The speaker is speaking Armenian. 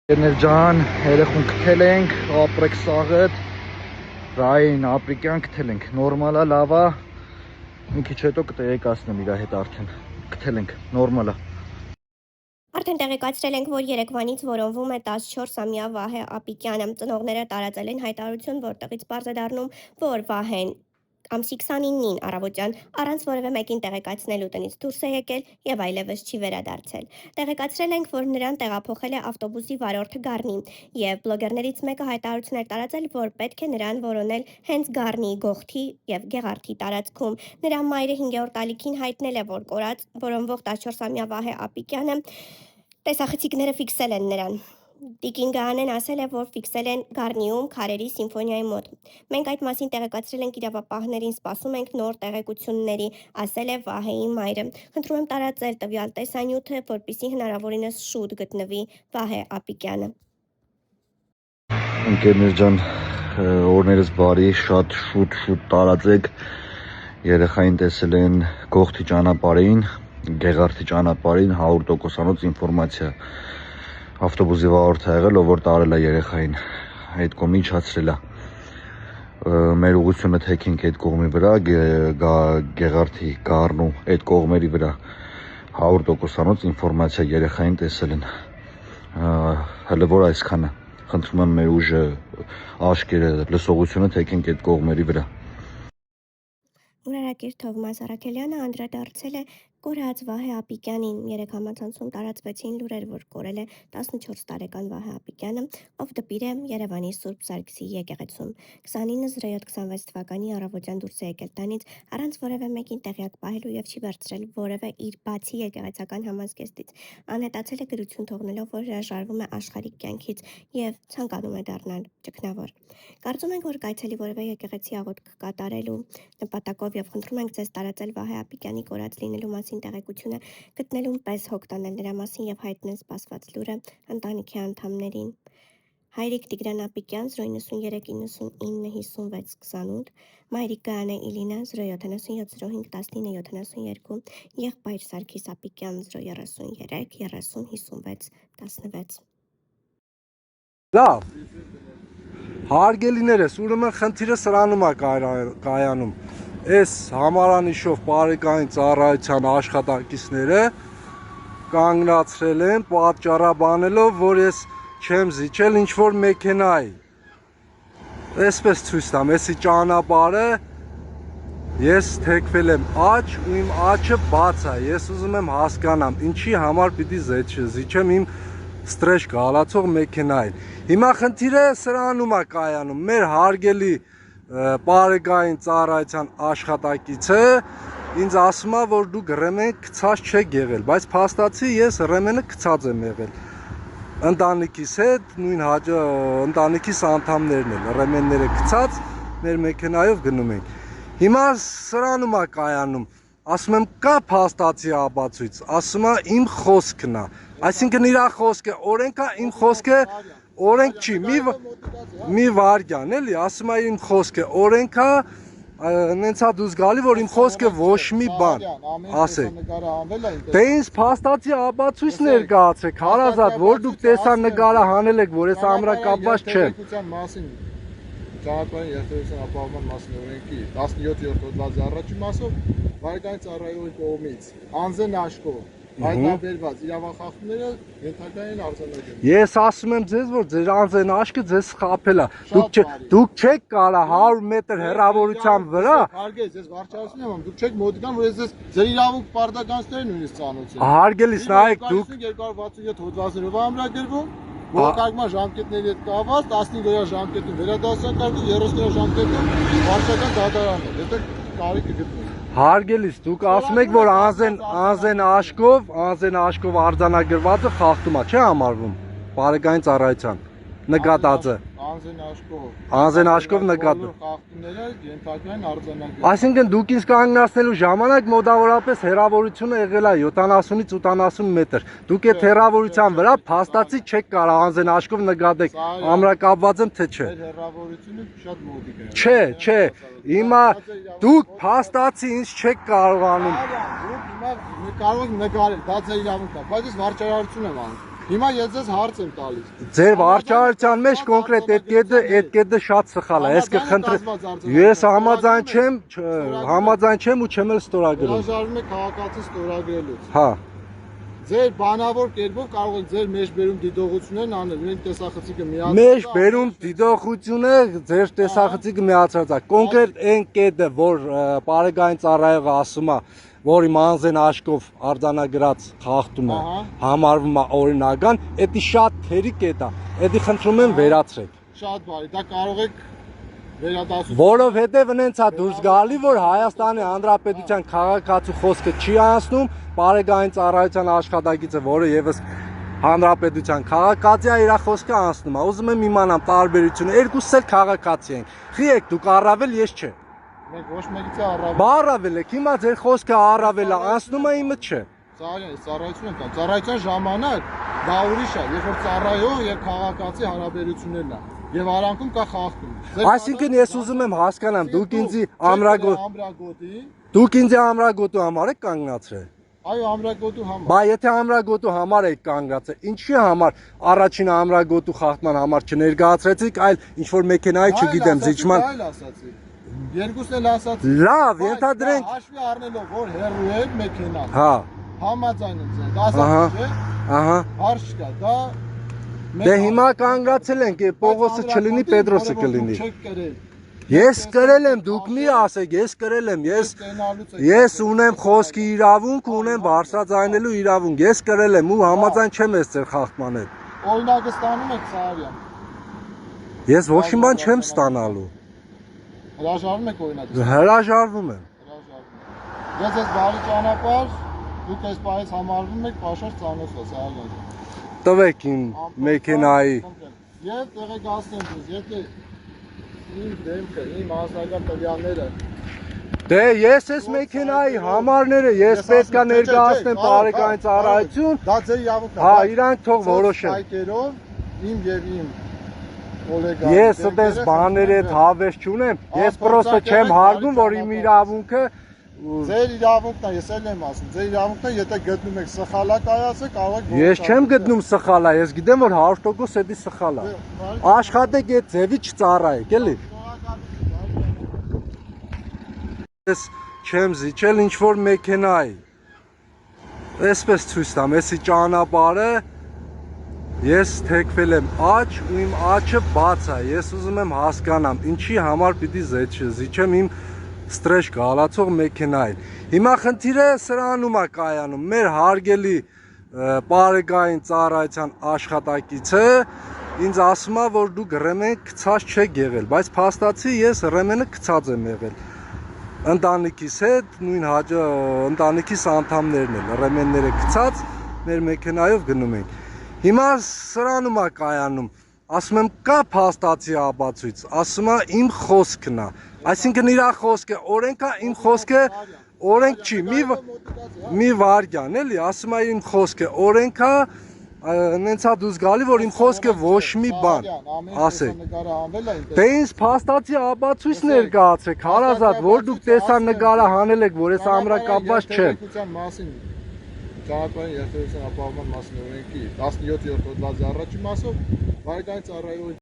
Ջան, երեխուն գտել ենք, ապրեք սաղըտ, ռային ապրիկյան գտել ենք, նորմալա, լավա, մի քիչ հետո կտեղեկացնեմ իր հետ արդեն, գտել ենք, նորմալա։ Արդեն տեղեկացրել ենք, որ Երևանից որոնվում է 14-ամյա Վահե Ապիկյանը, ծնողները տարածել են հայտարարություն, որտեղից պարզ է դառնում, որ Վահեն ամսի 29-ին առավոտյան առանց որևէ մեկին տեղեկացնելու տնից դուրս է եկել եւ այլևս չի վերադարձել։ Տեղեկացրել ենք, որ նրան տեղափոխել է ավտոբուսի վարորդը Գառնի եւ բլոգերներից մեկը հայտարարություն էր տարածել, որ պետք է նրան որոնել հենց Գառնի, Գողթի եւ Գեղարդի տարածքում։ Նրա մայրը 5-րդ տարիքին հայտնել է, որ կորած որոնվող 14-ամյա Վահե Ապիկյանը տեսախցիկները ֆիքսել են նրան։ Տիկին Գահանեն ասել է, որ ֆիքսել են Գառնիում Քարերի սիմֆոնիայի մոտ։ Մենք այդ մասին տեղեկացրել ենք իրավապահներին, սպասում ենք նոր տեղեկությունների, ասել է Վահեի մայրը։ Խնդրում եմ տարածել տվյալ տեսանյութը, որպեսզի հնարավորինս շուտ գտնվի Վահե Ապիկյանը։ Ընկերներ ջան, օրներս բարի, շատ շուտ տարածեք, երեխային տեսել են Գողթի ճանապարհին, Գեղարդի ճանապարհին 100%-անոց ինֆորմացիա ավտոբուսի վարորդը եղել, ով որ տարել է երեխային, այդ կողմի իջացրել է։ Մեր ուղղությունը թեքինք այդ կողմի վրա, Գեղարդի, Գառնու այդ կողմերի վրա 100%-անոց ինֆորմացիա երեխային տեսել են։ Հələ որ այսքանը, խնդրում եմ մեր ուժը, աշկերը, լսողությունը թեքինք այդ կողմերի վրա։ Ուրարակիր Թովմաս Արաքելյանը անդրադարձել է կորած Վահե Ապիկյանին։ Երեք համացանցում տարածվեցին լուրեր, որ կորել է 14 տարեկան Վահե Ապիկյանը, ով դպիր է Երևանի Սուրբ Սարգսի եկեղեցում։ 29/07/26 թվականի առավոտյան դուրս է եկել տանից առանց որևէ մեկին տեղյակ պահելու եւ չի վերցրել որևէ իր բացի եկեղեցական համազգեստից։ Անհետացել է գրություն թողնելով, որ հրաժարվում է աշխարհիկ կյանքից եւ ցանկանում է դառնալ ճգնավոր։ Կարծում ենք, որ կայցելի որևէ եկեղեցի աղոթք կատարելու նպատակով եւ խնդրում ենք ձեզ տարածել Վահե Ապիկյանի կորած լինելու մասին տեղեկությունը, գտնելուն պես հոգ տանել նրա մասին եւ հայտնել սպասված լուրը ընտանիքի անդամներին։ Հայրիկ Տիգրան Ապիկյան 093 99 56 28, մայրիկ Գահանե Իլինա 077 05 19 72, եղբայր Սարգիս Ապիկյան 033 30 56 16։ Լավ, հարգելիներս, ուրեմն խնդիրը սրանում է կայանում։ Այս համարանիշով բարեկային ծառայության աշխատակիցները կանգնացրել են պատճառաբանելով, որ ես չեմ զիջել ինչ-որ մեքենայի։ Այսպես ցույց տամ, էսի ճանապարհը ես թեքվել եմ աջ ու իմ աջը բաց է։ Ես ուզում եմ հասկանամ, ինչի համար պիտի զիջեմ իմ ստրեժ գալացող մեքենային։ Հիմա խնդիրը սրանում է կայանում։ Մեր հարգելի բարեկային ծառայության աշխատակիցը ինձ ասում է, որ դուք ռեմեն գցած չեք եղել, բայց փաստացի ես ռեմենը գցած եմ եղել։ Ընտանիքիս հետ, նույն ընտանիքիս անդամներն են ռեմենները գցած, մեր մեքենայով գնում ենք։ Հիմա սրանում է կայանում, ասում եմ կա փաստացի ապացույց, ասում է իմ խոսքն է, այսինքն իր խոսքը օրենք է, իմ խոսքը օրենք չի, մի վարյան էլի, ասում է իմ խոսքը օրենք է, նենց է դուզ գալի, որ իմ խոսքը ոչ մի բան, ասեք։ Դե ինձ փաստացի ապացույց ներկայացեք, հարազատ, որ դուք տեսան նկարը հանել եք, որ ես ամրակապված չեմ։ Ճանապարհային երթևեկության ապահովման մասին օրենքի 17-րդ հոդվածի առաջին մասով բարեկային ծառայողի կողմից անձն աշխով հայտնաբերված իրավախախտումները ենթակային են արձանագրել։ Ես ասում եմ ձեզ, որ ձեր անձն աշկը ձեզ խաբել է։ Դուք չեք կարա 100 մետր հեռավորության վրա։ Հարգելի, ես վարչարություն եմ, դուք չեք մոտիկան, որ ես ձեր իրավունք պարտականությունները նույնիսկ ծանոթ եմ։ Հարգելիս, նայեք դուք 267 հոդվածներով ամրագրվում, որակարգման ժամկետների հետ կապված 15-օրյա ժամկետում վերադասակարգում, 30-օրյա ժամկետում վարչական դատարաններ։ Եթե կարիք գտնի։ Հարգելիս, դուք ասում եք, որ անձեն աշկով արձանագրվածը խախտում է, չէ՞ համարվում բարեկային ծառայության նկատածը։ Անձեն աշկով նկատը։ Խախտումները ենթակային արձանագրել։ Այսինքն դուք ինձ կանգնացնելու ժամանակ մոտավորապես հեռավորությունը եղել է 70-ից 80 մետր։ Դուք այդ հեռավորության վրա փաստացի չեք կարող անձեն աշկով նկատեք, ամրակապված եմ թե չէ։ Հեռավորությունը շատ մոտիկ է։ Չէ, հիմա դուք փաստացի ինձ չեք կարողանում։ Դուք հիմա կարող եք նկարել, դա ձեր իրավունքն է, բայց ես վարչարարություն եմ անում։ Հիմա ես ձեզ հարց եմ տալիս։ Ձեր վարչարության մեջ կոնկրետ այդ կետը շատ սխալ է։ Ես կխնդրեմ, ես համաձայն չեմ ու չեմ էլ ստորագրել։ Հրաժարվում եք քաղաքացի ստորագրելուց։ Հա։ Ձեր բանավոր կերպով կարող եք ձեր մեջբերում դիտողություններն անել, մենք տեսախցիկը միացած։ Մեջբերում դիտողությունը ձեր տեսախցիկը միացած է։ Կոնկրետ այն կետը, որ բարեկային ծառայողը ասում է, որ իմ անձեն աշկով արձանագրած խախտումը համարվում է օրինական, դա շատ թերի կետ է։ Դա խնդրում եմ վերացրեք։ Շատ բարի, դա կարող եք վերադասություն։ Որովհետև այնց է դուրս գալի, որ Հայաստանի Հանրապետության քաղաքացու խոսքը չի անցնում, բարեկային ծառայության աշխատակիցը, որը եւս Հանրապետության քաղաքացի է, իր խոսքը անցնում է։ Ուզում եմ իմանամ տարբերությունը, երկուսս էլ քաղաքացի են։ Խի եք դուք առավել, ես չէ։ Մենք ոչ մեկից առավել։ Բա առավել եք, հիմա ձեր խոսքը առավել է, անցնում է իմը չէ։ Ծառայություն կա։ Ծառայության ժամանակ դա ուրիշ է, երբ որ ծառայող եւ քաղաքացի հարաբերություններն է։ Եվ արանքում կա խախտում։ Այսինքն ես ուզում եմ հասկանամ, դուք ինձ ամրագոտու համար եք կանգնացրել։ Այո, ամրագոտու համար։ Բա եթե ամրագոտու համար եք կանգնացել, ինչի համար առաջին ամրագոտու խախտման համար չներկայացրեցիք, այլ ինչ որ մեքենայի, չգիտեմ, զիջման։ Այլ ասացի։ Երկուսն էլ ասացի։ Լավ, ենթադրենք։ Հաշվի առնելով, որ հեռու է մեքենան։ Հա։ Համաձայն եմ ձեզ, դա ասացի, չէ՞։ Ահա։ Հարց չկա, դա Դե հիմա կանգնացել ենք, Պողոսը չլինի, Պետրոսը կլինի։ Չեք կրել։ Ես կրել եմ, դուք մի ասեք, ես կրել եմ, ես ունեմ խոսքի իրավունք, ունեմ բարձրաձայնելու իրավունք, ես կրել եմ ու համաձայն չեմ ես ձեր խախտման հետ։ Օրինակը ստանում եք Սարյան։ Ես ոչ մի բան չեմ ստանալու։ Հրաժարվում եք օրինակը։ Հրաժարվում եմ։ Ես ես բարի ճանապարհ, դուք այս պահից համարվում եք պաշար ծանոթ Սարյան։ Տվեք իմ մեքենայի։ Եվ տեղեկացնեմ ձեզ, եթե իմ դեմքը, իմ անձնական տվյալները Դե ես այս մեքենայի համարները ես պետք է ներկայացնեմ բարեկային ծառայություն։ դա ձեր իրավունքն է։ Հա, իրանք թող որոշեն։ Այկերով իմ եւ իմ գոլեգա։ Ես այդպես բաների հետ հավես չունեմ։ Ես պրոստը չեմ հարգում, որ իմ իրավունքը Ձեր իրավունքն է, ես էլ եմ ասում, ձեր իրավունքն է, եթե գտնում եք սխալա կայացը, կարող եք Ես չեմ գտնում սխալա, ես գիտեմ, որ 100% էդի սխալա։ Աշխատեք այդ ձևի չծառայեք, էլի։ Ես չեմ զիջել ինչ որ մեքենայի։ Այսպես ցույց տամ, էսի ճանապարհը ես թեքվել եմ աջ ու իմ աջը բաց է։ Ես ուզում եմ հասկանամ, ինչի համար պիտի զիջեմ իմ ստրեջ գալացող մեքենային։ Հիմա խնդիրը սրանում է կայանում։ Մեր հարգելի բարեկային ծառայության աշխատակիցը ինձ ասում է, որ դուք ռեմեն գցած չեք եղել, բայց փաստացի ես ռեմենը գցած եմ եղել։ Ընտանիքիս հետ, նույն ընտանիքիս անդամներն են ռեմենները գցած, մեր մեքենայով գնում ենք։ Հիմա սրանում է կայանում։ Ասում եմ կա փաստացի ապացույց, ասում է իմ խոսքն է։ Այսինքն իր խոսքը օրենք է, իմ խոսքը օրենք չի, մի վարքյան էլի, ասում է իմ խոսքը օրենք է, նենց է դուրս գալի, որ իմ խոսքը ոչ մի բան ասեք։ Դե ինձ փաստացի ապացույց ներկայացրեք, հարազատ, որ դուք տեսան նկարը հանել եք, որ ես ամրակապված չեմ։ Ճանապարհային երթևեկության ապահովման մասին օրենքի 17-րդ հոդվածի առաջին մասով բարեկային ծառայողի